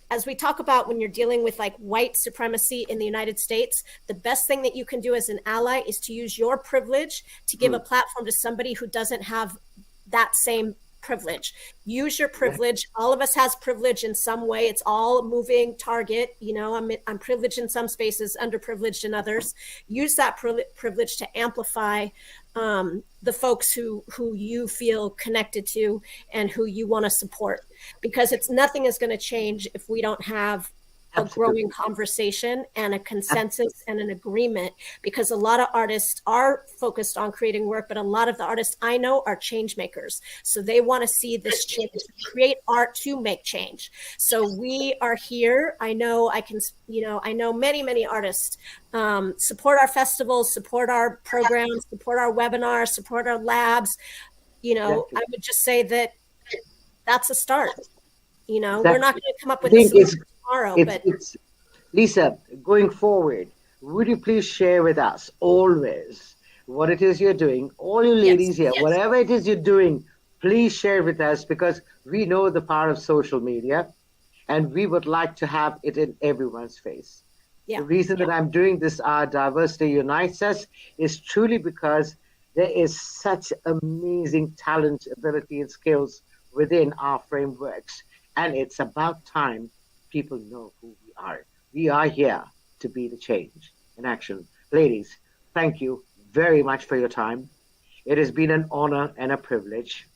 as we talk about when you're dealing with like white supremacy in the United States, the best thing that you can do as an ally is to use your privilege to give a platform to somebody who doesn't have that same privilege. Use your privilege. All of us has privilege in some way. It's all a moving target. You know, I'm privileged in some spaces, underprivileged in others. Use that privilege to amplify the folks who you feel connected to and who you want to support, because nothing is going to change if we don't have a growing conversation and a consensus and an agreement, because a lot of artists are focused on creating work, but a lot of the artists I know are change makers. So they want to see this change, create art to make change. So we are here. I know many artists support our festivals, support our programs, support our webinars, support our labs. You know, I would just say that that's a start. You know, we're not going to come up with a solution tomorrow, but Lisa, going forward, would you please share with us always what it is you're doing? All you ladies here, whatever it is you're doing, please share with us, because we know the power of social media and we would like to have it in everyone's face. The reason that I'm doing this Diversity Unites Us is truly because there is such amazing talent, ability, and skills within our frameworks. And it's about time people know who we are. We are here to be the change in action. Ladies, thank you very much for your time. It has been an honor and a privilege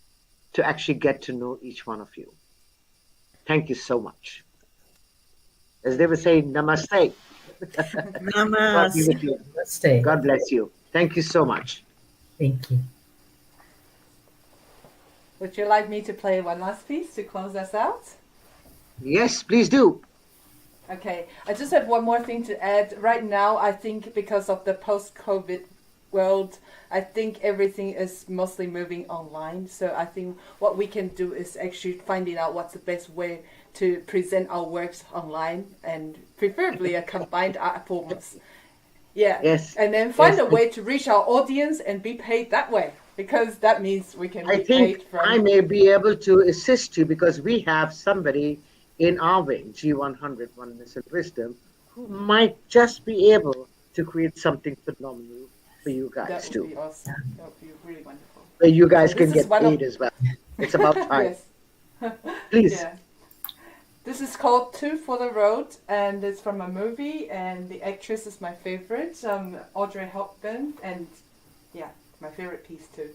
to actually get to know each one of you. Thank you so much. As they would say, namaste. Namaste. God bless you. Thank you so much. Thank you. Would you like me to play one last piece to close us out? Yes, please do. Okay, I just have one more thing to add. Right now, I think because of the post-COVID world, I think everything is mostly moving online. So I think what we can do is actually finding out what's the best way to present our works online, and preferably a combined art forms. Yeah. Yes. And then find a way to reach our audience and be paid that way, because that means we can be paid from... I may be able to assist you, because we have somebody in our wing, G100, Oneness and Wisdom, who might just be able to create something phenomenal for you guys too. That would be awesome. That would be really wonderful. Where you guys can get paid as well. It's about time. Yes. Please. Yeah. This is called Two for the Road, and it's from a movie, and the actress is my favorite, Audrey Hepburn, and yeah, my favorite piece too.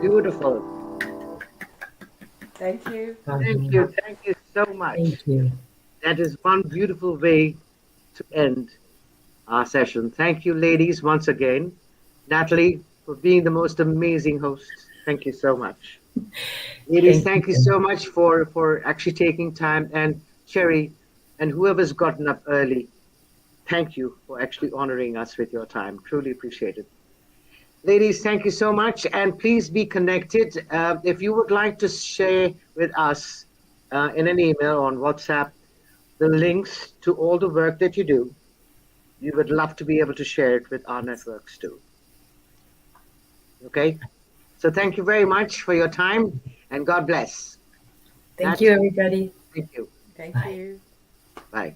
Beautiful. Thank you. Thank you so much. Thank you. That is one beautiful way to end our session. Thank you, ladies, once again. Natalie, for being the most amazing host. Thank you so much. Ladies, thank you so much for actually taking time. And Sherry, and whoever's gotten up early, thank you for actually honoring us with your time. Truly appreciate it. Ladies, thank you so much. And please be connected. If you would like to share with us in an email or on WhatsApp the links to all the work that you do, we would love to be able to share it with our networks too. Okay? So thank you very much for your time and God bless. Thank you, everybody. Thank you. Thank Bye. you. Bye.